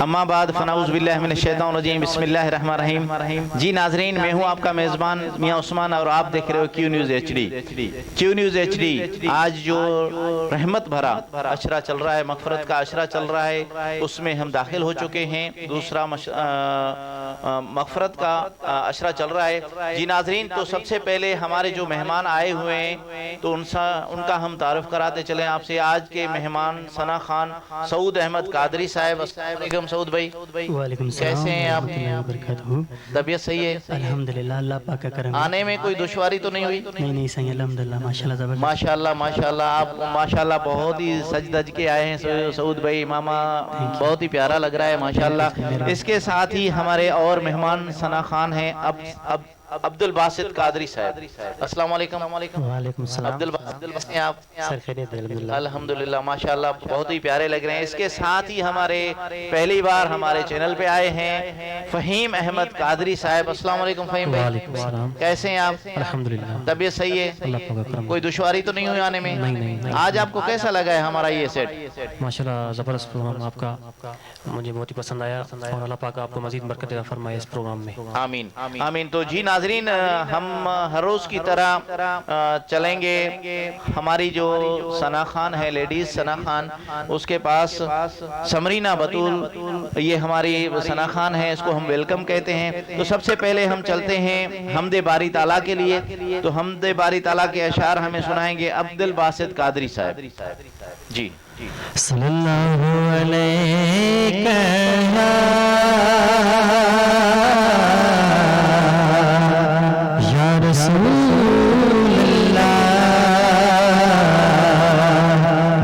اما بعد فنعوذ باللہ من الشیطان الرجیم بسم اللہ الرحمن الرحیم۔ جی ناظرین، میں ہوں آپ کا میزبان میاں عثمان اور آپ دیکھ رہے ہو کیو نیوز ایچ ڈی۔ کیو نیوز ایچ ڈی آج جو رحمت بھرا عشرہ چل رہا ہے، مغفرت کا عشرہ چل رہا ہے، اس میں ہم داخل ہو چکے ہیں۔ دوسرا مغفرت کا عشرہ چل رہا ہے۔ جی ناظرین، تو سب سے پہلے ہمارے جو مہمان آئے ہوئے ہیں تو ان کا ہم تعارف کراتے چلیں آپ سے۔ آج کے مہمان ثنا خان سعود احمد قادری صاحب۔ السلام علیکم سعود بھائی، وعلیکم السلام، کیسے ہیں آپ؟ طبیعت صحیح ہے؟ الحمدللہ، اللہ پاک کا کرم۔ آنے میں کوئی دشواری تو نہیں ہوئی؟ نہیں صحیح، الحمدللہ، ماشاءاللہ زبردست۔ ماشاءاللہ آپ ماشاءاللہ بہت ہی سج دج کے آئے ہیں سعود بھائی، ماما بہت ہی پیارا لگ رہا ہے ماشاءاللہ۔ اس کے ساتھ ہی ہمارے اور مہمان ثنا خان ہیں عبد الباسط قادری صاحب۔ السلام علیکم۔ وعلیکم السلام۔ عبد الباسط ہیں آپ؟ سر خیریت ہے الحمدللہ۔ الحمدللہ ماشاءاللہ بہت ہی پیارے لگ رہے ہیں۔ اس کے ساتھ ہی ہمارے پہلی بار ہمارے چینل پہ آئے ہیں فہیم احمد قادری صاحب۔ السلام علیکم فہیم بھائی، وعلیکم السلام۔ کیسے ہیں آپ؟ الحمدللہ، طبیعت صحیح ہے؟ اللہ پاک کا کرم۔ کوئی دشواری تو نہیں ہوئی آنے میں؟ نہیں۔ آج آپ کو کیسا لگا ہے ہمارا یہ سیٹ؟ ماشاءاللہ زبردست پروگرام آپ کا، مجھے بہت ہی پسند آیا اور اللہ پاک آپ کو مزید برکت عطا فرمائے اس پروگرام میں۔ آمین آمین۔ تو جی ناظرین، ہم ہر روز کی طرح چلیں گے۔ ہماری جو ثنا خان ہے، لیڈیز ثنا خان، اس کے پاس سمرینہ بطول، یہ ہماری ثنا خان ہے، اس کو ہم ویلکم کہتے ہیں۔ تو سب سے پہلے ہم چلتے ہیں حمد باری تعالیٰ کے لیے۔ تو حمد باری تعالیٰ کے اشعار ہمیں سنائیں گے عبد الباسط قادری صاحب۔ جی صلی اللہ علیہ یا رسول اللہ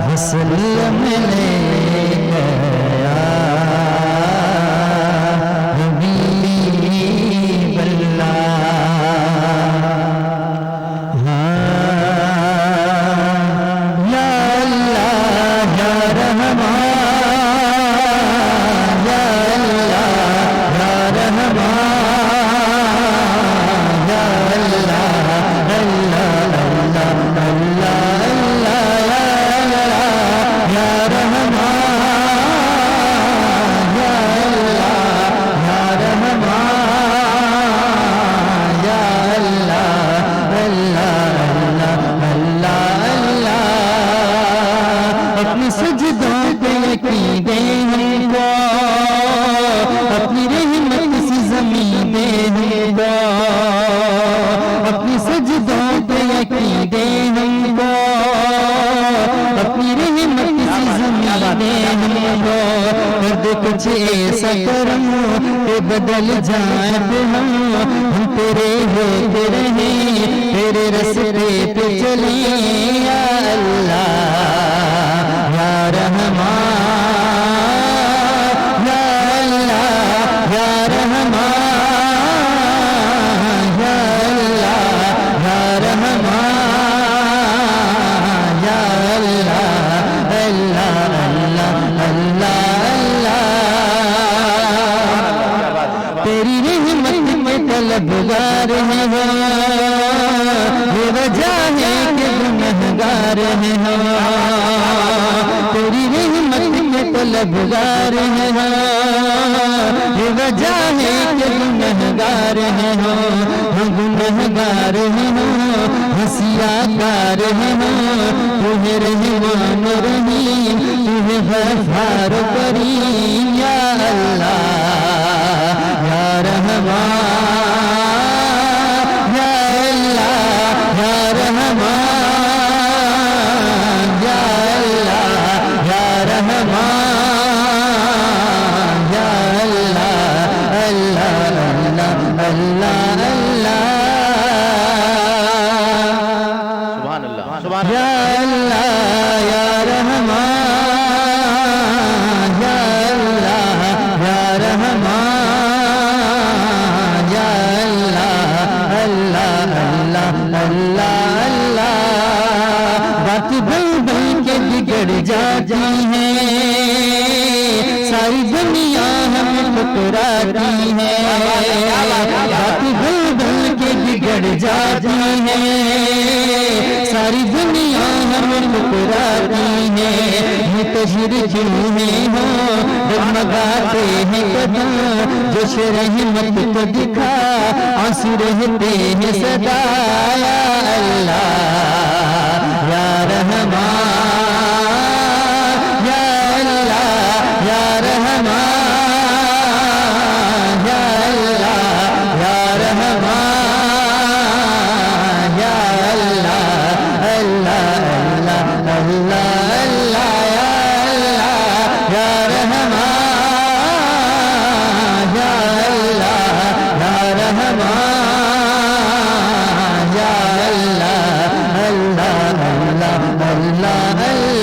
وسلم علیہ یا حبیب اللہ۔ کچھ ایسا کرم کہ بدل جائیں ہم تیرے ہوتے رہیں، تیرے رستے پہ چلیں یا اللہ یا رحمان یا اللہ یا رحمان یا اللہ یا رحمان یا اللہ اللہ اللہ اللہ۔ تیری رحمت میں طلبگار ہیں یہ وجہ ہے کہ گنہگار ہیں تیری رحمت میں طلبگار ہیں یہ وجہ ہے کہ گنہگار ہیں ہم گنہگار ہیں ہسیاکار ہیں تو ہے رحمان و رحیم تو ہے غفار و کریم یا اللہ یا رحمان یا اللہ یا رحمان یا اللہ یا رحمان یا اللہ اللہ اللہ اللہ اللہ سبحان اللہ سبحان یا اللہ یا رحمان یا اللہ یا رحمان یا اللہ اللہ اللہ اللہ اللہ۔ بات بن بن کے بگڑ جاتی ہے ساری دنیا ہمیں ٹکراتی ہے، بات بن بن کے بگڑ جاتی ہے ساری دنیا ہمیں ٹھکراتی ہیں منتشر چیزیں ہوں ڈگمگاتے ہیں قدم جوش رحمت کو دکھا آنسو رہتے ہیں صدا یا اللہ یا رحمان یا اللہ یا رحمان یا اللہ یا رحمان یا اللہ اللہ اللہ اللہ اللہ یا رحمان یا اللہ یا رحمان یا اللہ اللہ اللہ اللہ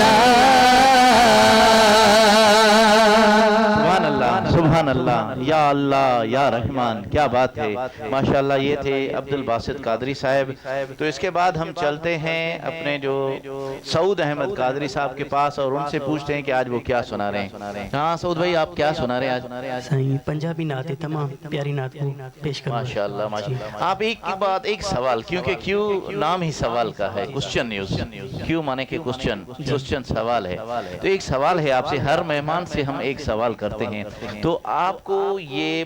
اللہ سبحان اللہ یا اللہ یا رحمان. کیا بات ہے ماشاءاللہ. یہ تھے عبد الباسط قادری صاحب. تو اس کے بعد ہم چلتے ہیں اپنے جو سعود احمد قادری صاحب کے پاس اور ان سے پوچھتے ہیں کہ آج وہ کیا سنا رہے ہیں. ہاں سعود بھائی آپ کیا سنا رہے ہیں آج؟ پنجابی نعت تمام پیاری نعت کو پیش کرنا. ماشاءاللہ ماشاءاللہ. آپ ایک بات ایک سوال, کیونکہ کیوں نام ہی سوال کا ہے, کوسچن نیوز. کیوں مانے کہ کوسچن سوال ہے. تو ایک سوال ہے آپ سے, ہر مہمان سے ہم ایک سوال کرتے ہیں. تو آپ کو یہ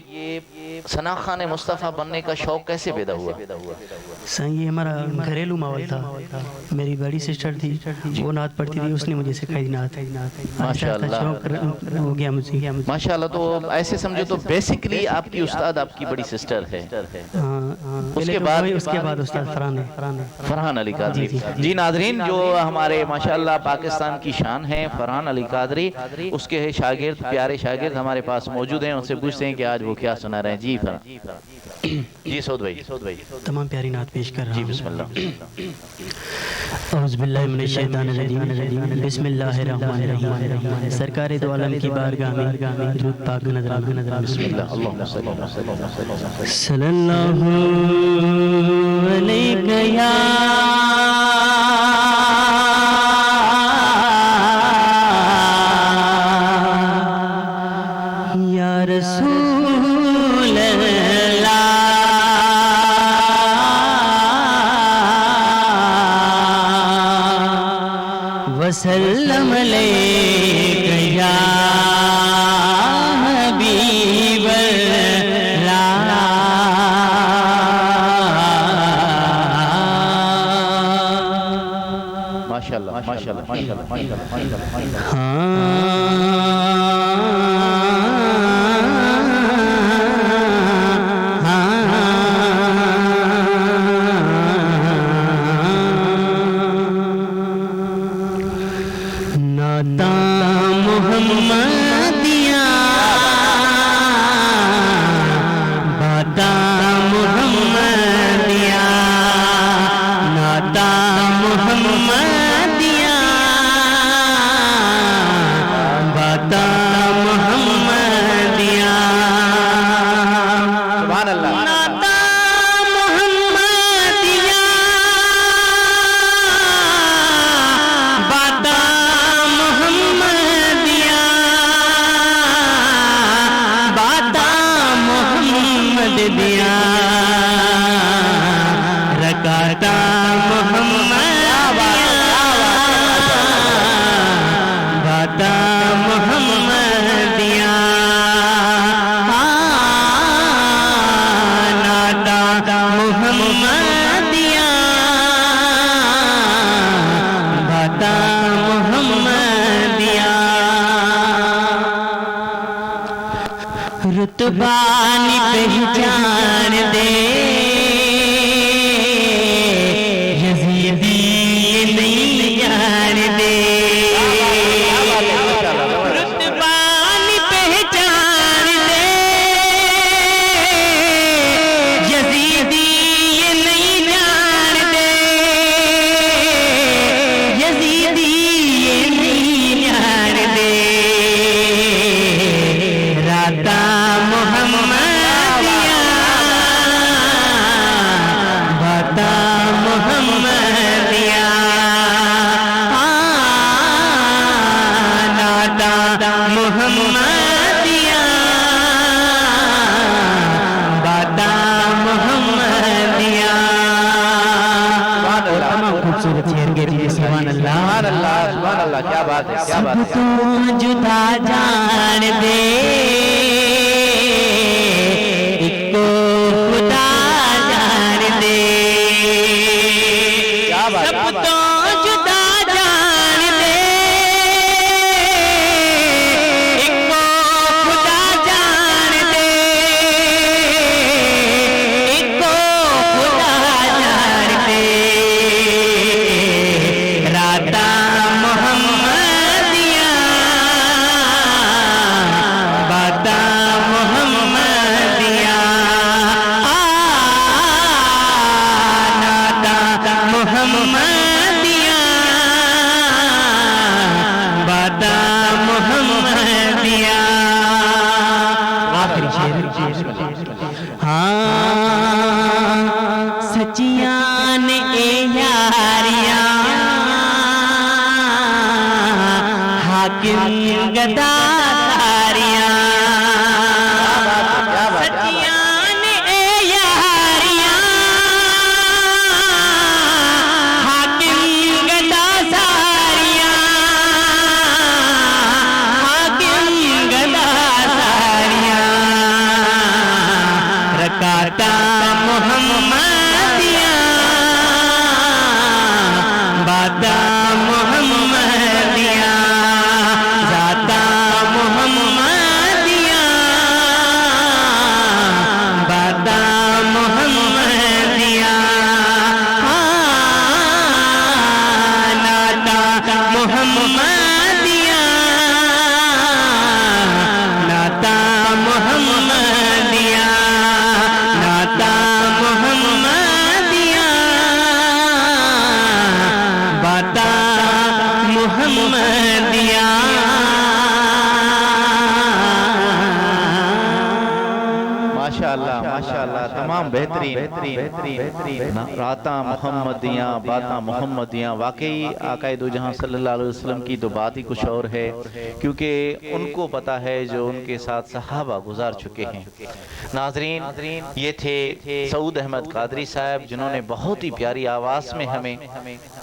ثنا خان مصطفیٰ بننے کا شوق کیسے پیدا ہوا؟ یہ ہمارا گھریلو ماحول تھا. میری بڑی سسٹر تھی, وہ نعت پڑھتی تھی, اس نے مجھے سکھائی نعت. ماشاءاللہ ہو گیا مجھے ماشاءاللہ. تو ایسے سمجھو تو بیسیکلی آپ کی استاد آپ کی بڑی سسٹر ہے. اس کے بعد استاد فرحان علی قادری. جی ناظرین, جو ہمارے ماشاءاللہ پاکستان کی شان ہے فرحان علی قادری, اس کے شاگرد پیارے شاگرد ہمارے پاس موجود ہیں. ان سے پوچھتے ہیں کہ آج وہ کیا سنا رہے ہیں. جی فرحان. جی سعود بھائی تمام پیاری نعت پیش کر رہا ہوں. جی بسم اللہ. اعوذ باللہ من الشیطان الرجیم. بسم اللہ الرحمن الرحیم. سرکار دو عالم کی بارگاہ میں درود پاک نذرانہ. بسم اللہ. اللہم صلی اللہ علیہ وسلم. صلی اللہ علیہ یا رسول اللہ وسلم علیک یا حبیب اللہ. ماشاءاللہ ماشاءاللہ. رتبانی پہچان دے یزیدی نہیں جان دے. رتبانی پہچان دے یزیدی نہیں جان دے. یزیدی نہیں جان دے. راتا محمدیہ باتا محمدیہ ناتا محمدیہ باتا محمدیہ. خوبصورت چہرے سبحان اللہ. کیا بات تو جدا جان دے ایک کو خدا جان دے سب تو جدا جان دے ایک کو خدا جان دے ایک کو خدا جان دے راتا محمدیاں باتا محمدیاں ناتا محمدیاں باتا محمدیاں آخری شعر ہاں سچیاں نے اے یاریاں حاکم گدا تاریاں سچیاں نے اے یاریاں حاکم گدا ساریاں حاکم گدا ساریاں رکاتا محمدیاں باتا محمدیاں ذاتا محمدیاں باتا محمدیاں ناتا محمدیاں ناتا محمدیاں ناتا محمدیاں باتا محمدیاں ماشاءاللہ تمام بہترین راتاں محمدیاں باتاں محمدیاں واقعی آقا دو جہاں صلی اللہ علیہ وسلم کی تو بات ہی کچھ اور ہے کیونکہ ان کو پتا ہے جو ان کے ساتھ صحابہ گزار چکے ہیں ناظرین یہ تھے سعود احمد قادری صاحب جنہوں نے بہت ہی پیاری آواز میں ہمیں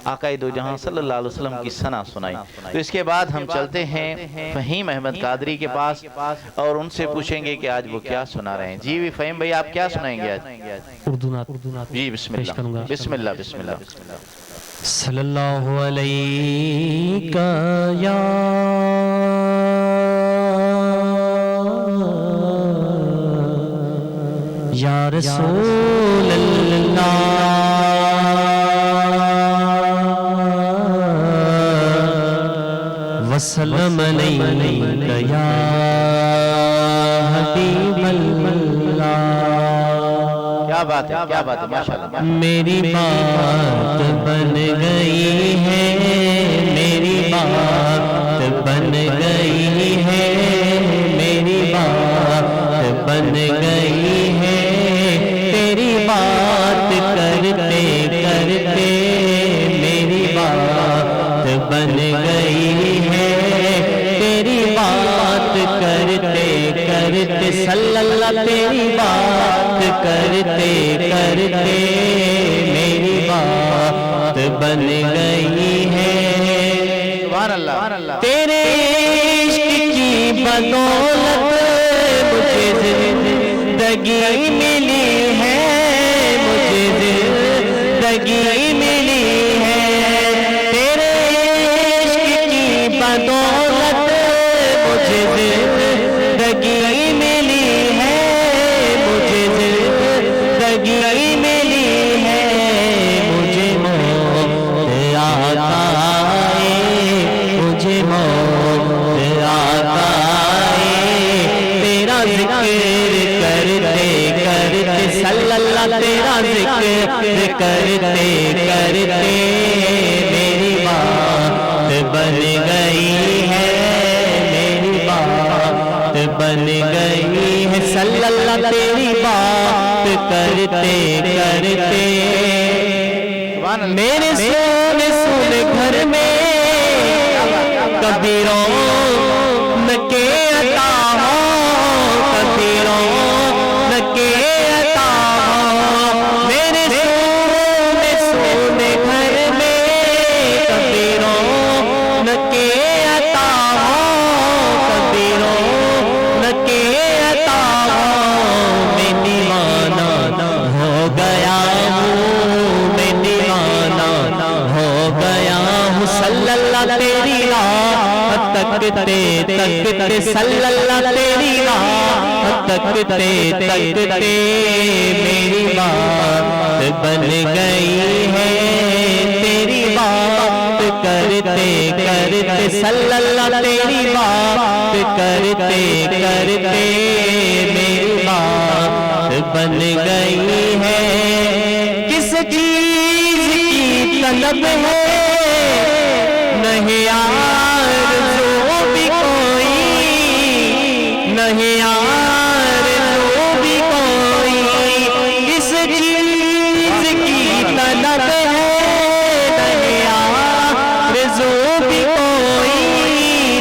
آقا دو جہاں صلی اللہ علیہ وسلم کی ثنا سنائی تو اس کے بعد ہم چلتے ہیں فہیم احمد قادری کے پاس اور ان سے پوچھیں گے کہ آج وہ کیا سنا رہے ہیں جی فہیم بھائی آپ کیا سنائیں گے آج اردو نعت جی بسم اللہ بسم اللہ بسم اللہ صلی اللہ علیہ یا یا رسول اللہ وسلم علیہ یا حبیب اللہ کیا بات ہے ماشاءاللہ میری بات بن گئی ہے میری بات بن گئی ہے میری بات بن گئی ہے تیری بات کرتے کرتے میری بات بن گئی ہے تیری بات کرتے کرتے صلی اللہ تیری بات کرتے کرتے میری بات بن گئی ہے سبحان اللہ تیرے عشق کی بدولت مجھے زندگی ملی ہے مجھے زندگی ملی ہے تیرے عشق کی بدولت مجھے زندگی ملی ہے مجھے زندگی ملی ہے مجھے موت آتا ہے مجھے موت آتا ہے تیرا ذکر کرتے کرتے صلی اللہ تیرا ذکر کرتے کرتے میری بات بن گئی ہے میری بات بن گئی ہے صلی اللہ تیری بات کرتے کرتے میرے سونے سونے گھر میں کبھی رونق عطا ہو کبھی رونق عطا ہو میرے سونے سونے گھر میں کبھی رونق عطا صلی اللہ تیری بات تکتے تکتے میری بات بن گئی ہے، تیری بات کرتے کرتے صلی اللہ تیری بات کرتے کرتے میری بات بن گئی ہے۔ کس چیز کی طلب ہے نہیں آرزو بھی کوئی، نہیں آرزو بھی کوئی، کس چیز کی طلب ہے نہیں آرزو بھی کوئی،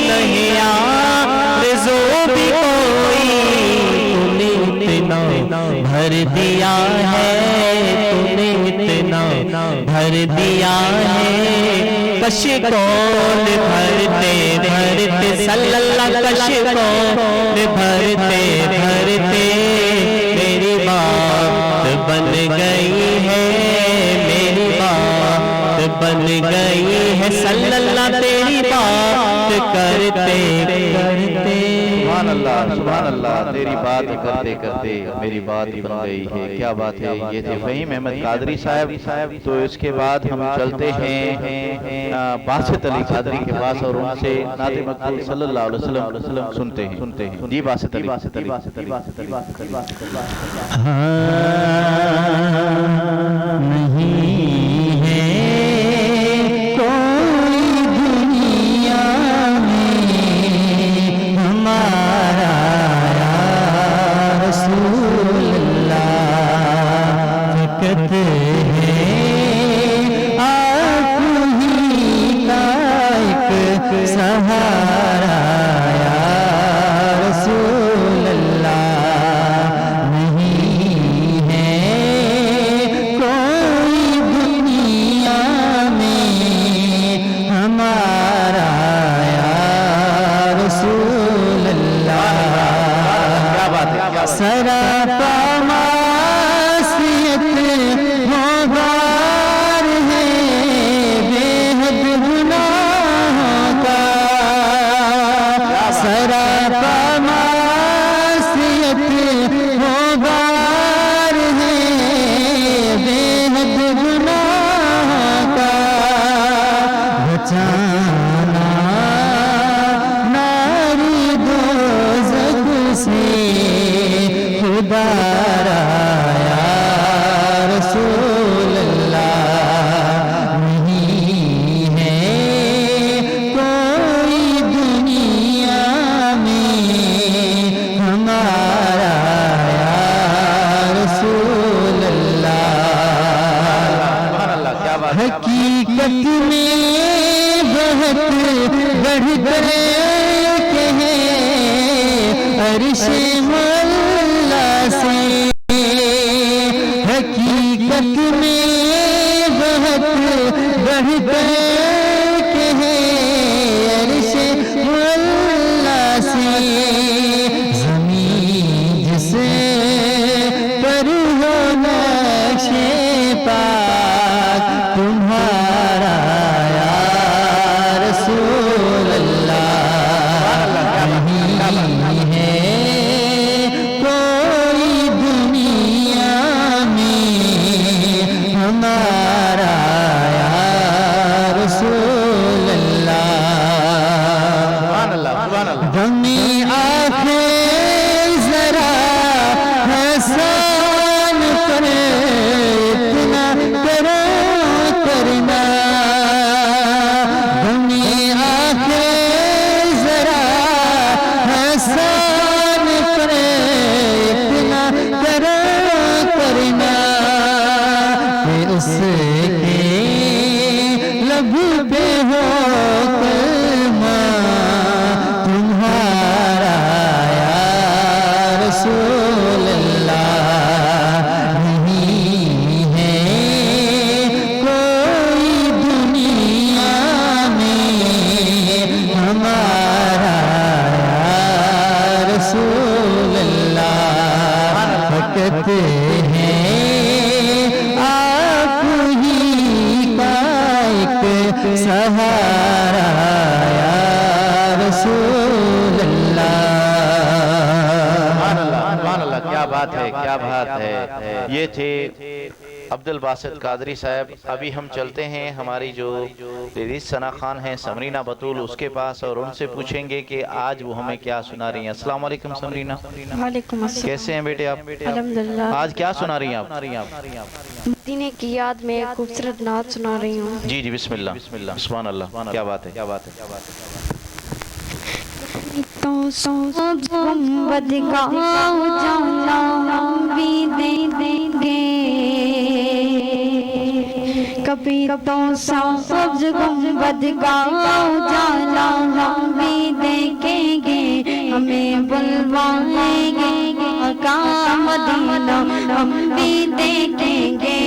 نہیں آرزو بھی کوئی، تو نے اتنا بھر دیا ہے، تو نے اتنا بھر دیا ہے، کش کون بھرتے بھرتے صلی اللہ کش کون بھرتے بھرتے میری بات بن گئی ہے، میری بات بن گئی ہے، صلی اللہ تیری بات کرتے کرتے۔ سبحان اللہ سبحان اللہ، تیری بات کرتے کرتے میری بات بن گئی ہے، کیا بات ہے۔ یہ تھے فہیم احمد قادری صاحب۔ تو اس کے بعد ہم چلتے ہیں باسط علی قادری کے پاس اور ان سے نعت مقبول صلی اللہ علیہ وسلم سنتے ہیں۔ جی باسط علی۔ نہیں ہے کوئی دنیا میں ہمارا یا رسول اللہ، فقط ہے آپ ہی کا ایک سہارا یا رسول اللہ، نہیں ہے کوئی دنیا میں ہمارا یا رسول اللہ، کیا بات ہے۔ سراپا معصیت غبار ہے بے حد گناہوں کا، سراپا معصیت غبار ہے بے حد گناہوں کا، بچانا ناری دوزخ سے خدا را یا رسول اللہ، نہیں ہے کوئی دنیا میں ہمارا یا رسول اللہ، سبحان اللہ، کیا بات ہے۔ حقیقت میں بہت بڑھ کر کے ہے عرش مولا سے، حقیقت میں بہت بڑھ کر کے ہے عرش مولا سے، زمین جس پر ہو نقش پاک تمہارا یا رسول اللہ، نہیں ہے کوئی دنیا میں ہمارا یا رسول اللہ، سبحان اللہ سبحان اللہ۔ غمی آنکھیں ذرا حسان پر اتنا کرو کرنا، غمی آنکھیں ذرا حسان پر اتنا کرو کرنا، کہ اس کے لب پہ ہو کلمہ تمہارا یا رسول اللہ، نہیں ہے کوئی دنیا میں ہمارا یا رسول اللہ، فقط ہے آپ ہی کا ایک سہارا یا رسول اللہ۔ اللہ کیا بات ہے کیا بات ہے. یہ تھے عبد الباسط قادری صاحب. ابھی ہم چلتے ہیں ہماری جو لیڈیز ثنا خان ہیں سمرینہ بطول اس کے پاس اور ان سے پوچھیں گے کہ آج وہ ہمیں کیا سنا رہی ہیں. السلام علیکم سمرینہ. وعلیکم السلام. کیسے ہیں بیٹے آپ؟ الحمدللہ. آج کیا سنا رہی ہیں آپ؟ مدینے کی یاد میں ایک خوبصورت نعت سنا رہی ہوں. جی جی بسم اللہ. سبحان اللہ. کیا بات ہے کیا بات ہے. تو سوچ گنبد کا اجالا ہم بھی دیں گے. کبھی تو سبز گنبد کا اجالا ہم بھی دیکھیں گے. ہمیں بلوائیں گے آقا مدینہ ہم بھی دیکھیں گے.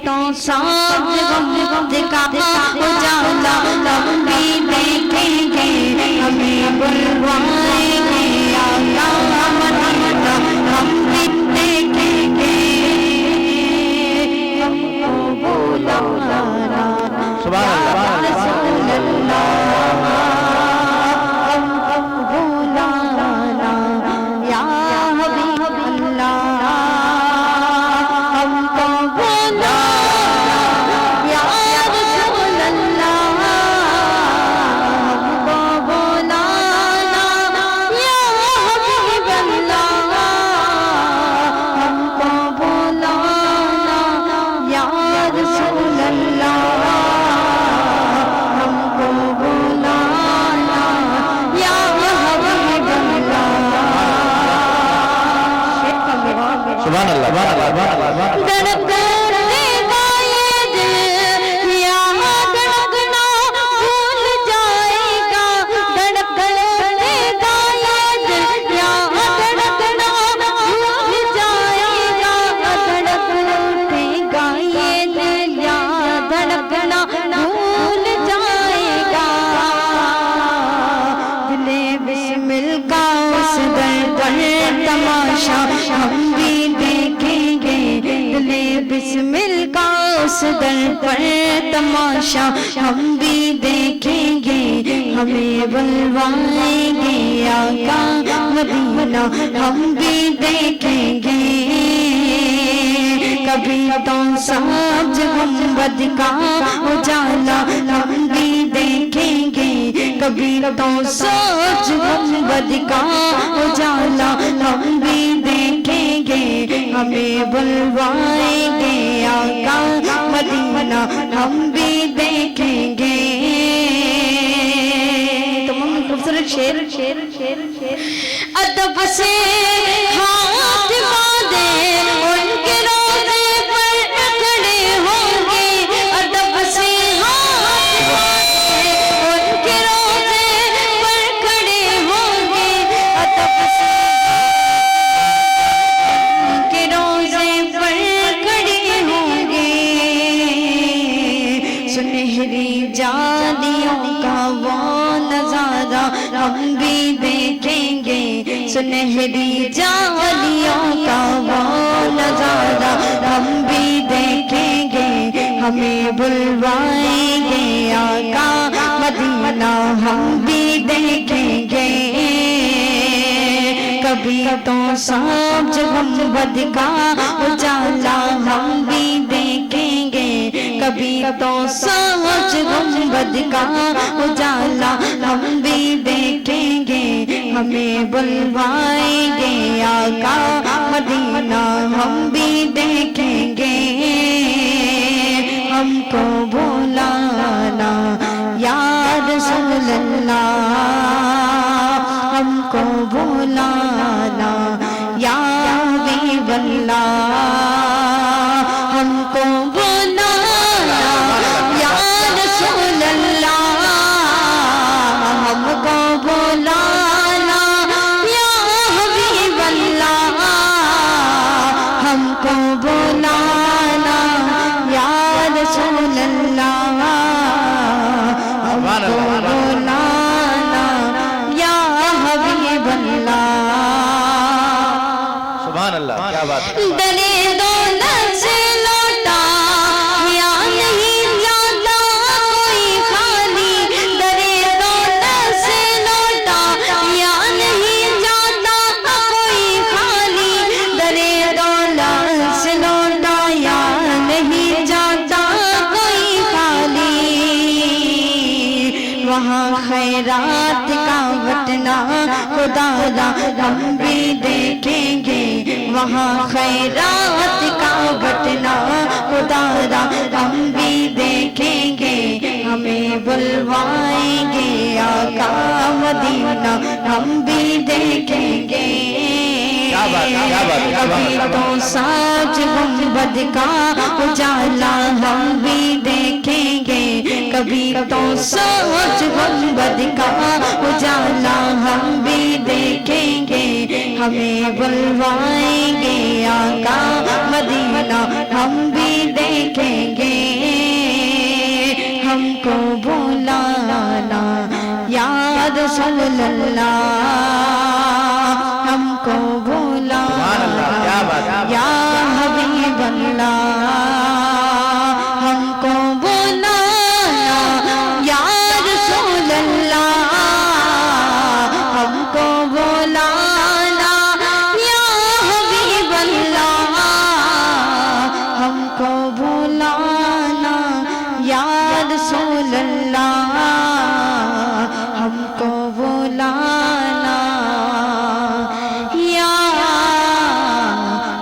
تو سبز گنبد کا اجالا ہم بھی دیکھیں گے. ہمیں بلوائیں گے آقا مدینہ ہم بھی دیکھیں گے. سبحان اللہ. در پر تماشا ہم بھی دیکھیں گے. ہمیں بلوائیں گے آقا مدینہ ہم بھی دیکھیں گے. کبھی تو سبز گنبد کا اجالا ہم بھی دیکھیں گے. کبھی تو سبز گنبد کا اجالا ہم بھی دیکھیں گے. ہمیں بلوائیں گے آقا مدینہ ہم بھی دیکھیں گے. تمام خوبصورت شعر ادب سے ہاتھ باندھے ان کے روزے پر کھڑے ہوں گے. ادب سے ہاتھ باندھے ان کے روزے پر کھڑے ہوں گے. ادب سے ان کے روزے پر کھڑے ہوں گے. سنہری جالیوں کا وہ نظارہ ہم بھی دیکھیں گے. سنہری جالیوں کا وہ نظارہ ہم بھی دیکھیں گے. ہمیں بلوائیں گے آقا مدینہ ہم بھی دیکھیں گے. کبھی تو سبز گنبد کا اجالا ہم بھی دیکھیں گے. کبھی تو سبز گنبد کا اجالا ہم بھی دیکھیں گے. ہمیں بلوائیں گے آقا مدینہ ہم بھی دیکھیں گے. ہم کو بلانا یا رسول اللہ. ہم کو بلانا یا حبیب اللہ. ہم کو بلانا یا رسول اللہ. ہم کو بلانا یا حبیب اللہ. ہم کو بلانا یا رسول اللہ. ہم کو بلانا یا حبیب اللہ. سبحان اللہ. کیا بات ہے. درے دولت سے لوٹا یا نہیں جاتا کوئی خالی. درے دولت سے لوٹا یا نہیں جاتا خیرات کا وطن خدا را ہم بھی دیکھیں گے وہاں خیرات کا وطن خدا را ہم بھی دیکھیں گے ہمیں بلوائیں گے آقا مدینہ ہم بھی دیکھیں گے کبھی تو ساج گنبد کا اجالا ہم بھی دیکھیں گے کبھی تو ساج گنبد کا اجالا ہم بھی دیکھیں گے ہمیں بلوائیں گے آقا مدینہ ہم بھی دیکھیں گے ہم کو بلانا یا رسول اللہ ہم کو بلانا یا حبیب اللہ ہم کو بلانا یا رسول اللہ ہم کو بلانا یا حبیب اللہ ہم کو بلانا یا رسول اللہ ہم کو بلانا یا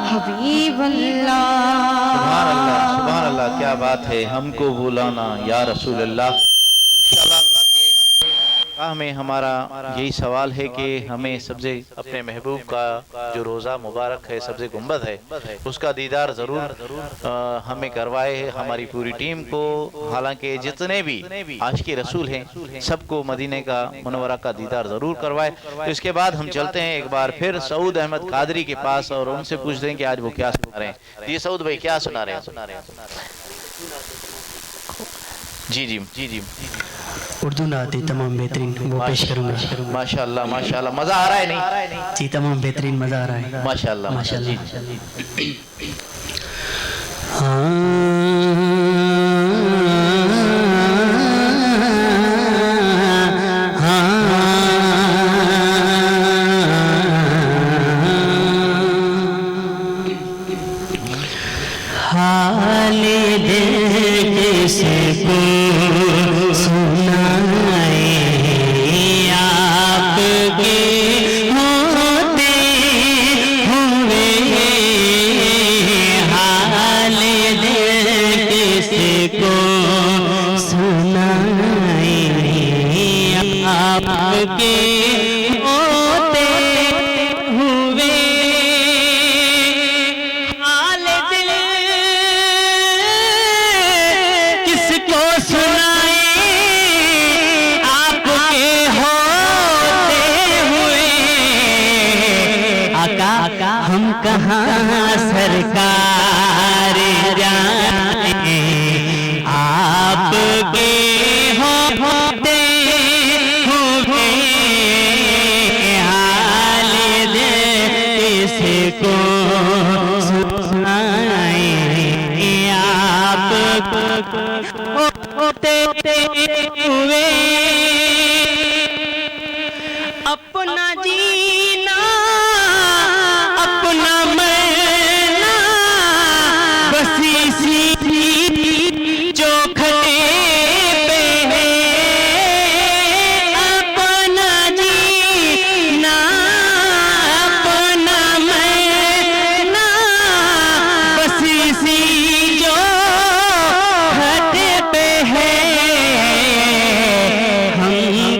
حبیب اللہ سبحان اللہ کیا بات ہے ہم کو بلانا یا رسول اللہ میں ہمارا یہی سوال ہے کہ ہمیں سبز اپنے محبوب کا جو روزہ مبارک ہے سبز گنبد ہے اس کا دیدار ضرور ہمیں کروائے ہماری پوری ٹیم کو حالانکہ جتنے بھی عاشق رسول ہیں سب کو مدینے کا منورہ کا دیدار ضرور کروائے تو اس کے بعد ہم چلتے ہیں ایک بار پھر سعود احمد قادری کے پاس اور ان سے پوچھتے ہیں کہ آج وہ کیا سنا رہے ہیں یہ سعود بھائی کیا سنا رہے ہیں جی اردو نعتیں تمام بہترین وہ پیش کروں گا ماشاءاللہ ماشاءاللہ مزہ آ رہا ہے نہیں جی تمام بہترین مزہ آ رہا ہے ماشاءاللہ ماشاءاللہ حال دل کس کو سنائے آپ کے ہوتے ہوئے حال دل کس کو سنائے آپ کے ہوتے ہوئے حال دل کس کو سنائے آپ کے ہوتے ہوئے آقا ہم کہاں سرکار جائیں آپ کے ہوتے ہوئے حال دل کس کو سنائے آپ ہوتے ہوئے اپنا جینا اپنا مرنا بس اسی جو کھٹے پہ ہے اپنا جینا اپنا مرنا بس اسی جو کھٹے پہ ہے ہم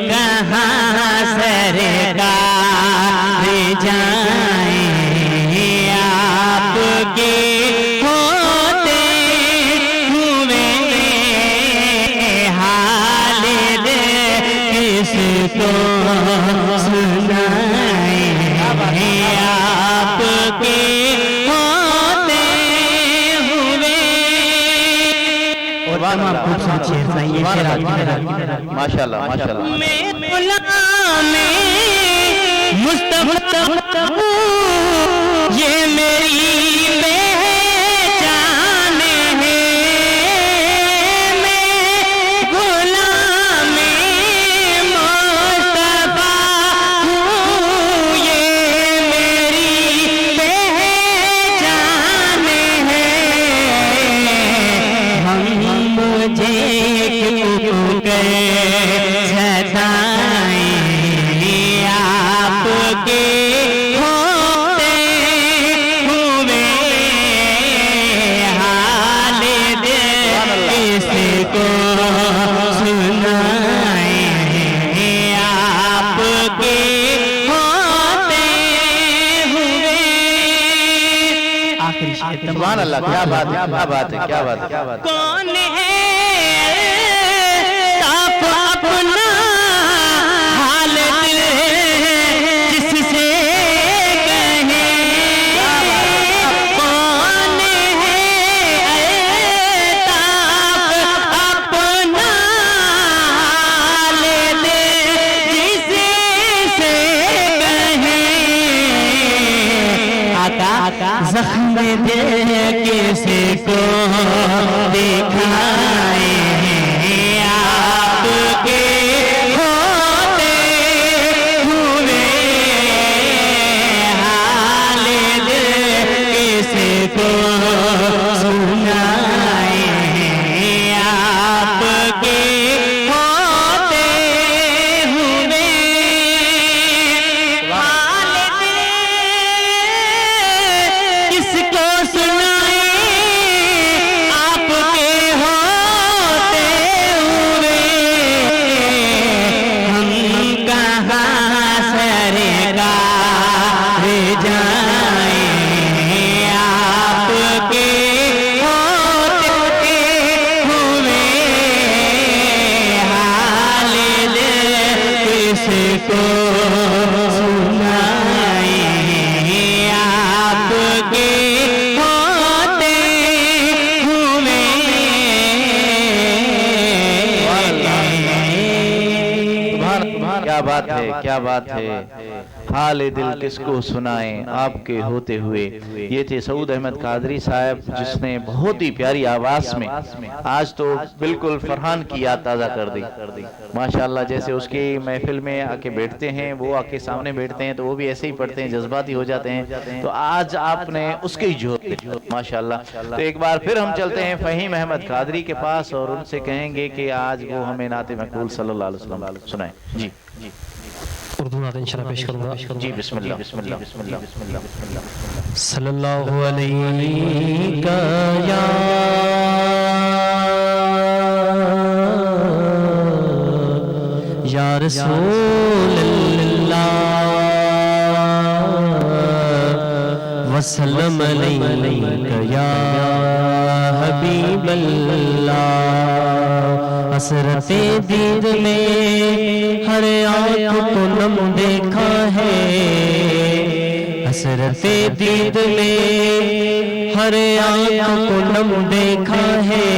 کہاں سرکار جائیں آپ کے ہوتے ہوئے حال دل کس کو سنائیں آپ کے ہوتے ہوئے اور تمام خوبصورت شعر ہیں یہ شعر ماشاءاللہ ماشاءاللہ میں غلام مصطفیٰ یہ میری پہچان ہے میں غلام مصطفیٰ ہوں یہ میری پہچان ہے ہم مجھے کیوں کہ ستائیں سبحان اللہ، کیا بات ہے، کیا بات ہے، کیا بات ہے، کیا بات ہے۔ کون ہے آپ اپنا حال دل جس سے کہیں، کون ہے آپ اپنا حال دل جس سے کہیں، آقا زخم دل کسی کو دکھائے ہیں، آپ کے ہوتے ہوئے حال دل کسی کو سنائے ہیں، آپ کے ہوتے ہوئے حال دل کس کو سنائے، آپ کے ہوتے ہوئے ہم کہاں سرکار جائیں، آپ کے ہوتے ہوئے حال دل کس کو سنائیں، آپ کے ہوتے ہوئے کیا بات ہے، کیا بات ہے، حال دل کس کو سنائیں آپ کے ہوتے ہوئے۔ یہ تھے سعود احمد قادری صاحب، جس نے بہت ہی پیاری آواز میں آج تو بالکل فرحان کی یاد تازہ کر دی ماشاءاللہ۔ جیسے اس کی محفل میں آ کے بیٹھتے ہیں، وہ آ کے سامنے بیٹھتے ہیں تو وہ بھی ایسے ہی پڑھتے ہیں، جذباتی ہو جاتے ہیں، تو آج آپ نے اس کی جھوٹ ماشاءاللہ۔ تو ایک بار پھر ہم چلتے ہیں فہیم احمد قادری کے پاس اور ان سے کہیں گے کہ آج وہ ہمیں نعت مقبول صلی اللہ علیہ وسلم سنائیں۔ جی اردو نعت انشاءاللہ پیش کروں گا۔ جی بسم اللہ بسم اللہ بسم اللہ بسم اللہ بسم اللہ بسم اللہ۔ صلی اللہ علیہ یا رسول اللہ وسلم علیکہ یا حبیب اللہ۔ حسرت دید میں ہر آنکھ کو نم دیکھا ہے، حسرت دید میں ہر آنکھ کو نم دیکھا ہے،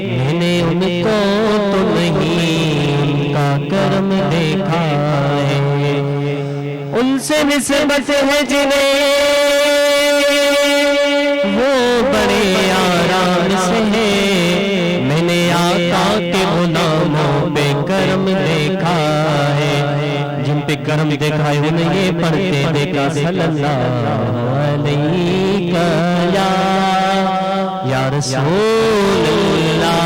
میں نے ان کو تو نہیں ان کا کرم دیکھا ہے، ان سے نسبت ہے جنہیں وہ بڑے آرام سے ہے، میں نے آقا کے غلاموں پہ کرم دیکھا ہے، جن پہ کرم دیکھا ہے انہیں یہ پڑھتے دیکھا صلی اللہ علیہ یا رسول اللہ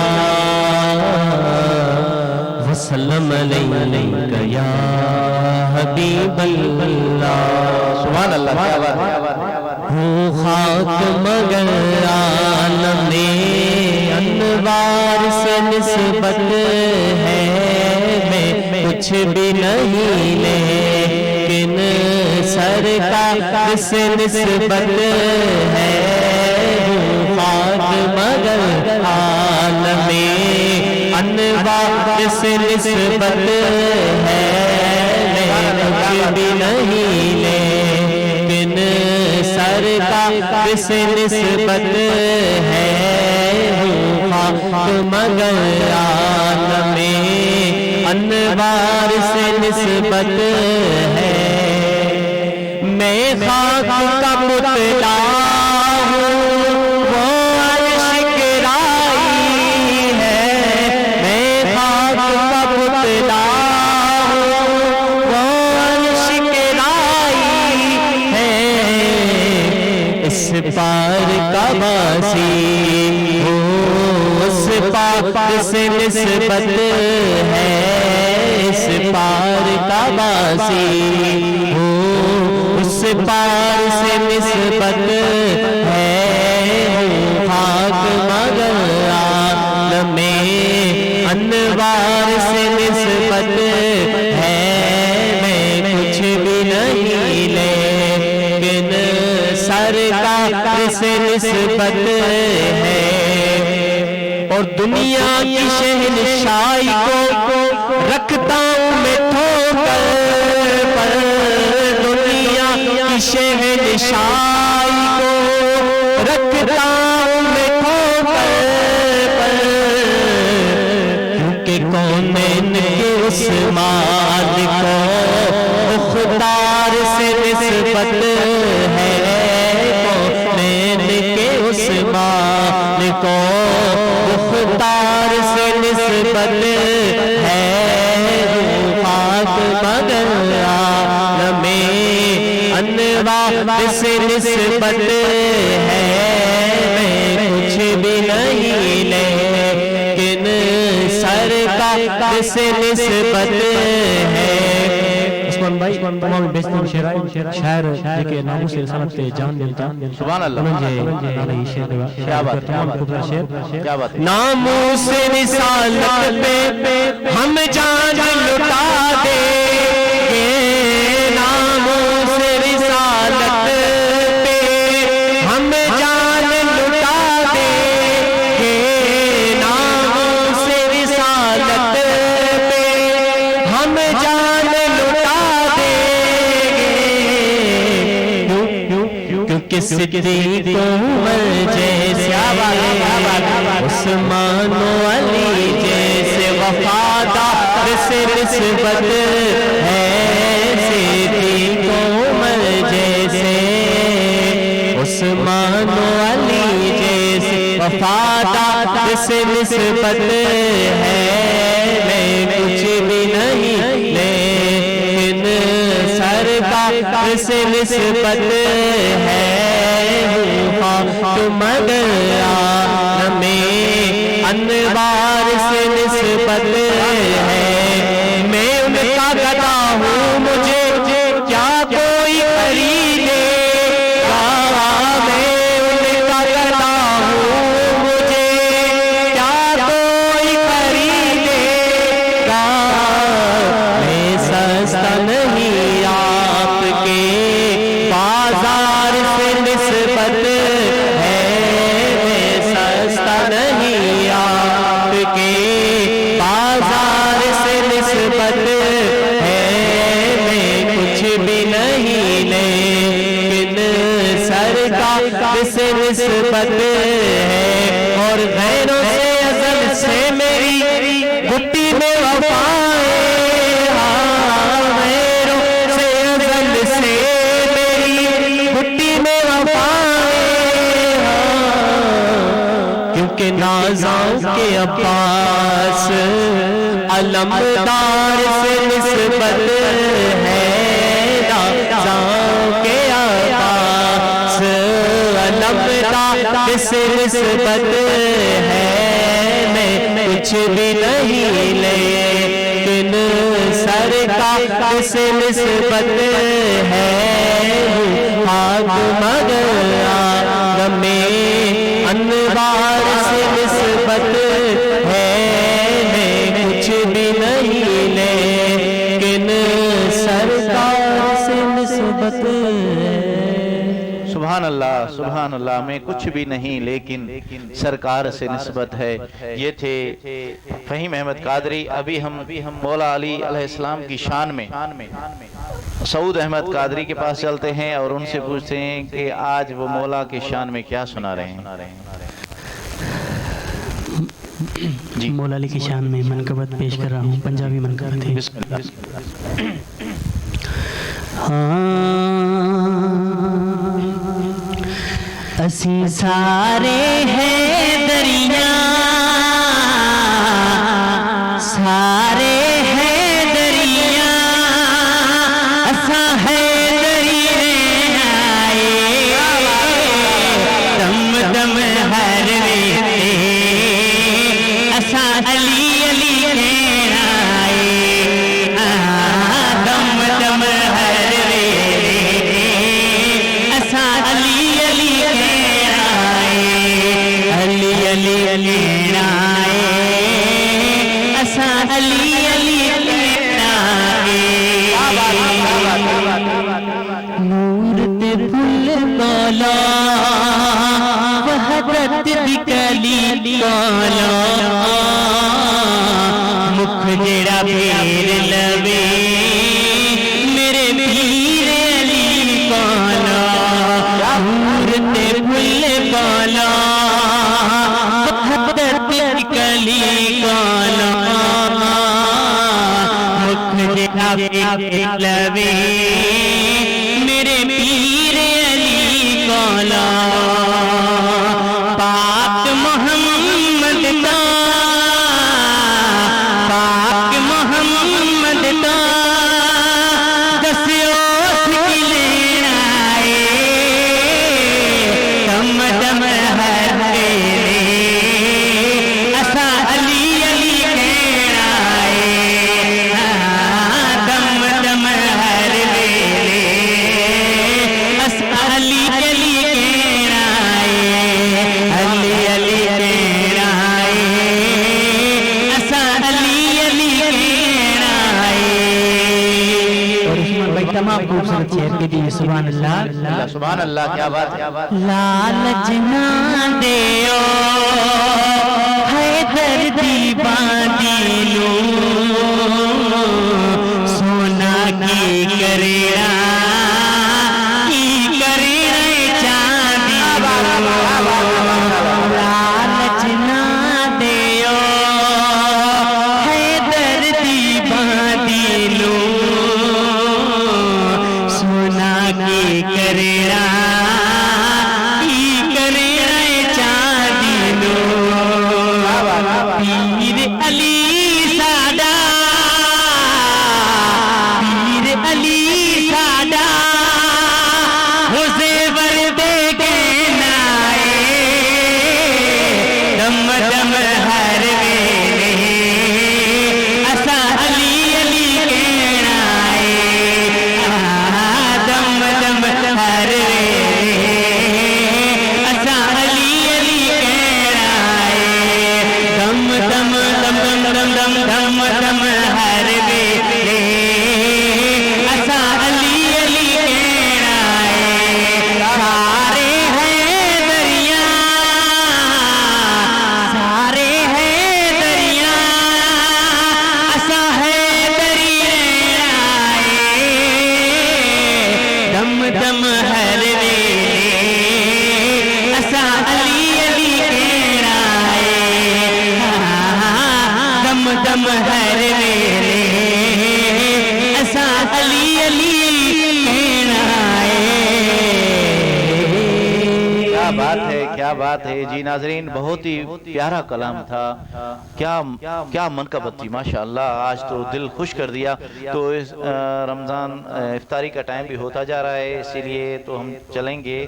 وسلم علیہ یا حبیب اللہ۔ سبحان اللہ، کیا بات ہے۔ ہوں خاک مگر عالم انوار سے نسبت ہے، میں کچھ بھی نہیں لیکن سرکار سے نسبت ہے، ہوں خاک مگر عالم انوار سے نسبت ہے، میں کچھ بھی نہیں لیکن سرکار سے نسبت ہے، خاک مگر عالم انوار سے نسبت ہے، میں خاک کا پتلا ہوں وہ عرش گرائی ہے، میں خاک کا پتلا ہوں وہ عرش گرائی ہے، اس پار کا باسی ہو اس پار سے نسبت ہے، اس پار کا باسی ہو اس پار سے نسبت ہے، خاک مگر عالم انوار سے نسبت ہے، میں کچھ بھی نہیں لیکن سرکار سے نسبت ہے اور دنیا کی شہنشاہی کو رکھتا ہوں میں ٹھوکر پر دنیا کی شہنشاہی کو رکھتا ہوں میں ٹھوکر پر کیونکہ کونین کے عثمان کو مختار سے نسبت ہے کونین کے عثمان کو مختار سے نسبت ہے پاک مگر عالم انوار سے نسبت ہے میں کچھ بھی نہیں لیکن سرکار سے نسبت ہے عثمان بھائی تمام بہترین شاعر کے ناموں سے رسالت جان دیتا سبحان اللہ کیا بات ہے ناموں سے رسالت پہ ہم جان لٹا دیں گے ناموں سے رسالت پہ ہم جان لٹا دیں گے ناموں سے رسالت پہ ہم جان لٹا دیں گے کیونکہ صدیق عمر جیسے عثمان و علی جیسے وفادار سے نسبت ہے صدیق عمر جیسے عثمان و علی جیسے وفادار سے نسبت ہے میں کچھ بھی نہیں لیکن سرکار سے نسبت ہے مگر عالم انوار سے نسبت ہے میں ان کا گدا ہوں مجھے کیا کوئی خریدے میں ان کا گدا ہوں مجھے کیا کوئی خریدے میں سستا نہیں آپ کے بازار سے نسبت ہے میں سستا نہیں آپ کے بازار سے نسبت ہے میں کچھ بھی نہیں لیکن سرکار سے نسبت ہے اور غیروں سے ازل سے میری گھٹی میں وفا ہے غیروں سے ازل سے میری گھٹی میں وفا ہے کیونکہ نازاں کے عباس علمدار سے نسبت ہے نازاں کے عباس علمدار سے نسبت ہے میں کچھ بھی نہیں لیکن سرکار سے نسبت ہے پاک مگر عالم انوار سے نسبت ہے میں کچھ بھی نہیں لیکن سرکار سے نسبت ہے سبحان اللہ میں کچھ بھی نہیں لیکن سرکار سے نسبت ہے یہ تھے فہیم احمد قادری ابھی ہم مولا علی علیہ السلام کی شان میں سعود احمد قادری کے پاس چلتے ہیں اور ان سے پوچھتے ہیں کہ آج وہ مولا کی شان میں کیا سنا رہے ہیں جی مولا علی کی شان میں منقبت پیش کر رہا ہوں پنجابی منقبت ہے بسم اللہ اسی سارے ہیں دریا سارے ہیں دریا اسا ہے دریا دم دم ہر ویلے اسا علی علی کہنا دم دم ہر ویلے اسا علی علی علی علی علی اسا علی علی نور تے پل کالا وحدت دی کلی کالا مکھ جڑا پھیر لوے میرے پیر علی کالا نور تے پل کالا وحدت دی کلی کالا مکھ جڑا پھیر لوے میرے پیر علی کالا پاک محمد کا پاک محمد کا دسیو لینا ہے دم دم ہر ویلے اسا علی علی کہنا ہے دم دم ہر ویلے اسا علی علی کہنا ہے علی علی کہنا ہے اسا علی علی کہنا ہے اور عثمان بھائی تمام خوبصورت شعر کے دیئے سبحان اللہ سبحان اللہ کیا بات ہے لالچ نہ دیو حیدر دی باندی لوں سونا کی کریڑا کی کریڑا چاندی لالچ نہ دیو حیدر دی باندی لوں سونا کی کریڑا کی کریڑا چاندی لوں پیر علی ساڈا پیر علی ساڈا حسے وردے کہنا ہے دم دم ہر ویلے اسا علی علی کہنا ہے دم دم ہر ویلے اسا علی علی کہنا ہے دم دم دم دم دم دم دم ہر ویلے اسا علی علی کہنا ہے سارے ہیں دریا سارے ہیں دریا اسا ہے دریا دم دم ہر ویلے اسا علی علی کہنا ہے دم دم ہر ویلے اسا علی علی کہنا ہے کیا بات ہے کیا بات ہے جی ناظرین بہت ہی پیارا کلام تھا کیا منقبت تھی ماشاءاللہ آج تو دل خوش کر دیا تو اس رمضان افطاری کا ٹائم بھی ہوتا جا رہا ہے اسی لیے تو ہم چلیں گے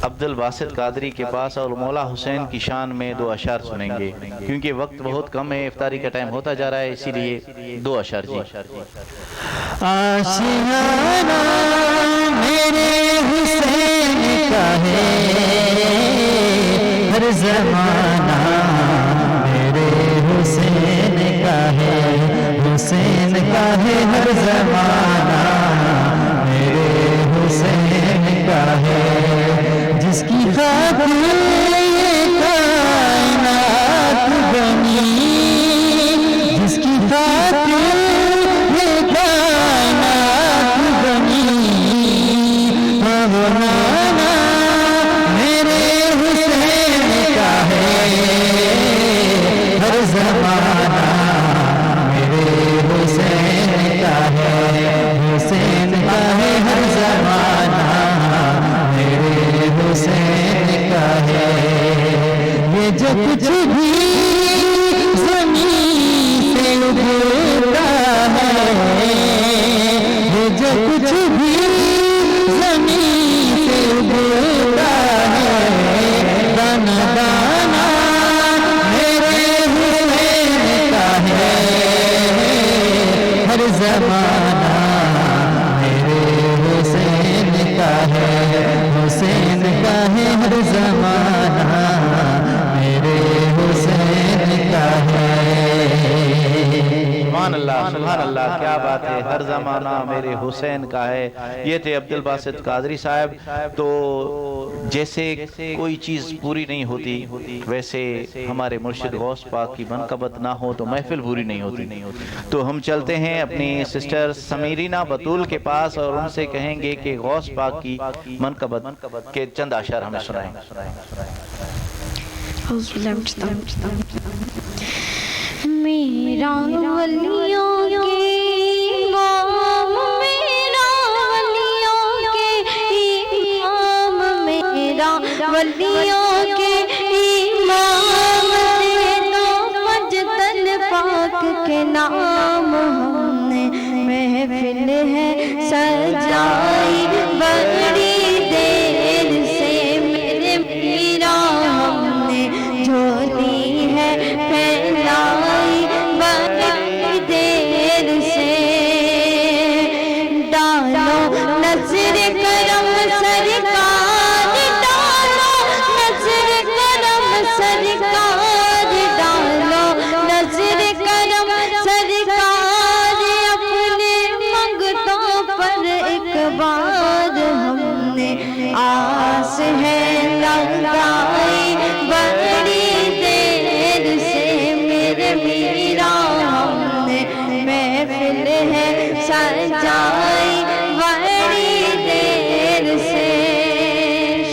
عبد الباسط قادری کے پاس اور مولا حسین کی شان میں دو اشعار سنیں گے کیونکہ وقت بہت کم ہے افطاری کا ٹائم ہوتا جا رہا ہے اسی لیے دو اشعار جی آشیانہ میرے حسین کا ہے ہر زمانہ میرے حسین کا ہے حسین کا ہے ہر زمانہ میرے حسین کا ہے جس کی خاطر یہ کائنات بنی جس کی خاطر یہ کائنات بنی مولانا میرے حسین کا ہے ہر زمانہ میرے حسین کا ہے حسین کا ہے ہر زمانہ میرے حسین کا ہے یہ جو کچھ بھی زمین سے اگتا ہے یہ جو کچھ بھی زمین سے اگتا ہے دانا دانا میرے حسین کا ہے ہر زمانہ میرے حسین کا ہے حسین کا ہے ہر زمانہ میرے حسین کا ہے سبحان اللہ کیا بات ہے ہر زمانہ میرے حسین حسین کا ہے. یہ تھے عبد الباسط قادری صاحب. تو جیسے کوئی چیز پوری نہیں ہوتی ویسے ہمارے مرشد غوث پاک کی منقبت نہ ہو تو محفل پوری نہیں ہوتی. تو ہم چلتے ہیں اپنی سسٹر سمیرینہ بطول کے پاس اور ان سے کہیں گے کہ غوث پاک کی منقبت کے چند اشعار ہمیں سنائیں. میرا ولیوں کے امام، میرا ولیوں کے امام، میرا ولیوں کے امام، دینا مجدل پاک کے نام. ہم نے محفل ہے سجائی بڑی دیر سے میرے میرا، ہم نے جھولی ہے پھیلائی بڑی دیر سے. ڈالو نظر کرم سرکار، ڈالو نظر کرم سرکار، ڈالو نظر کرم سرکار، اپنے منگتوں پر ایک بار. ہم نے آس ہے لگائی بڑی دیر سے میرے میرا، ہم نے محفل ہے سجائی بڑی دیر سے.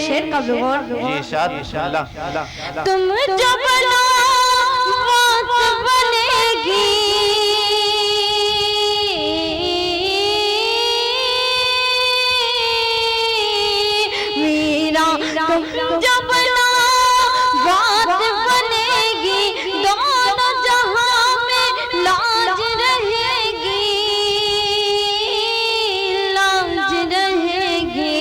شعر کا بغور جی ارشاد بسم اللہ. تم جو بنا بات بنے گی، میرا تم جو بنا بات بنے گی، دونوں جہاں میں لاج رہے گی، لاج رہے گی.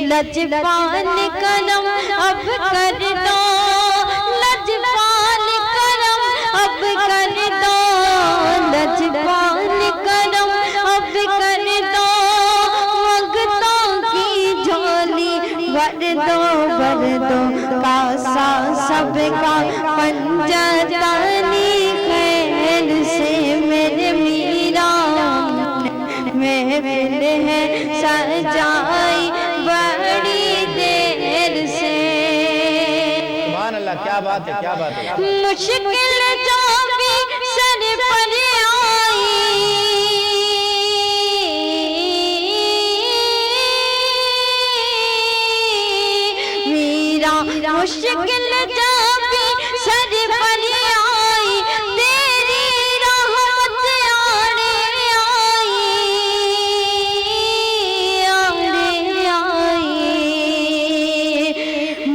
لجپال کرم اب کر دو، لجپال کرم اب کر دو، لجپال کرم اب کر دو، منگتوں کی جھولی بھر دو کاسا سب کا پنجتانی خیر سے میرے میرا. محفل ہے سجائی بڑی دیر سے. سبحان اللہ. کیا بات ہے، کیا بات ہے. مشکل جو بھی سر پر آئی، میرا مشکل جو بھی سر پر آئی، تیری رحمت آڑے آئی، آڑے آئی.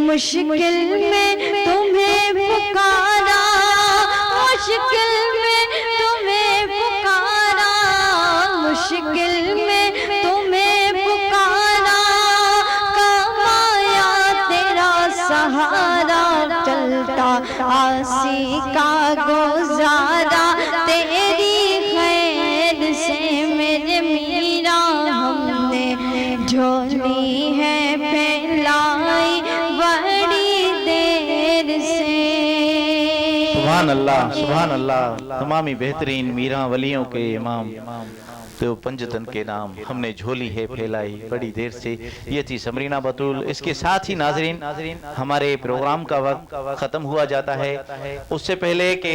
مشکل میں تمہیں پکارا، مشکل میں تمہیں پکارا، مشکل میں تمہیں پکارا، کام آیا تیرا سہارا، چلتا آسی کا گزارا تیری خیر سے میرے میرا. ہم نے جھولی ہے پھیلائی بڑی دیر سے. سبحان اللہ، سبحان اللہ. تمامی بہترین میراں ولیوں کے امام تو پنجتن کے نام، ہم نے جھولی ہے پھیلائی بڑی دیر سے. یہ تھی سمرینہ بطول. اس کے ساتھ ہی ناظرین ہمارے پروگرام کا وقت ختم ہوا جاتا ہے. اس سے پہلے کہ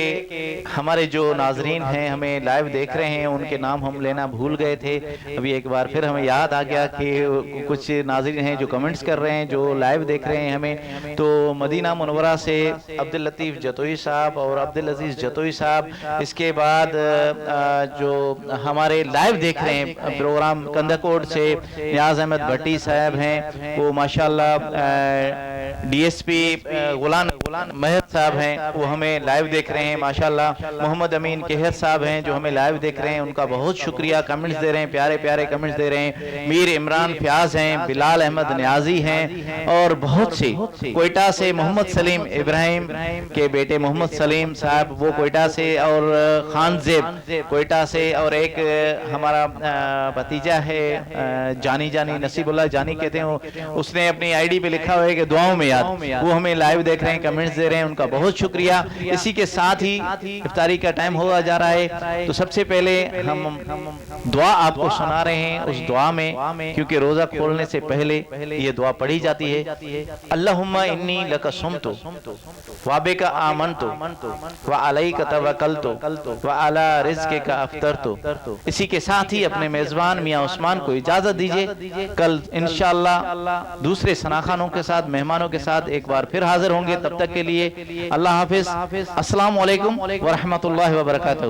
ہمارے جو ناظرین ہیں ہمیں لائیو دیکھ رہے ہیں ان کے نام ہم لینا بھول گئے تھے. ابھی ایک بار پھر ہمیں یاد آ گیا کہ کچھ ناظرین ہیں جو کمنٹس کر رہے ہیں، جو لائیو دیکھ رہے ہیں ہمیں. تو مدینہ منورہ سے عبداللطیف جتوئی صاحب اور عبدالعزیز جتوئی صاحب، اس کے بعد جو ہمارے لائیو دیکھ رہے ہیں پروگرام کندھکوٹ سے نیاز احمد بھٹی صاحب ہیں، وہ ماشاءاللہ ڈی ایس پی غلام مہر صاحب ہیں، وہ ہمیں لائیو دیکھ رہے ہیں ماشاءاللہ. محمد امین کہر صاحب ہیں جو ہمیں لائیو دیکھ رہے ہیں، ان کا بہت شکریہ، کمنٹس دے رہے ہیں، پیارے پیارے کمنٹس دے رہے ہیں. میر عمران فیاض ہیں، بلال احمد نیازی ہیں، اور بہت سے کوئٹہ سے محمد سلیم ابراہیم کے بیٹے محمد سلیم صاحب وہ کوئٹہ سے، اور خان زیب کوئٹہ سے، اور ایک ہمارا بھتیجا ہے جانی نصیب اللہ جانی کہتے ہیں، اس نے اپنی آئی ڈی پہ لکھا ہوئے کہ دعاؤں میں یاد، وہ ہمیں لائیو دیکھ رہے ہیں، کمنٹس دے رہے ہیں، ان کا بہت شکریہ۔ اسی کے ساتھ ہی افطاری کا ٹائم ہوا جا رہا ہے، تو سب سے پہلے ہم دعا آپ کو سنا رہے ہیں۔ اس دعا میں کیونکہ روزہ کھولنے سے پہلے یہ دعا پڑھی جاتی ہے، اللہم انی لک صمت وبک آمنت وعلیک توکلت وعلی رزقک افطرت۔ اسی کے ساتھ ہی اپنے میزبان میاں عثمان کو اجازت دیجئے، کل انشاءاللہ دوسرے ثناخانوں کے ساتھ، مہمانوں کے ساتھ ایک بار پھر حاضر ہوں گے۔ تب تک کے لیے اللہ حافظ، السلام علیکم ورحمۃ اللہ وبرکاتہ۔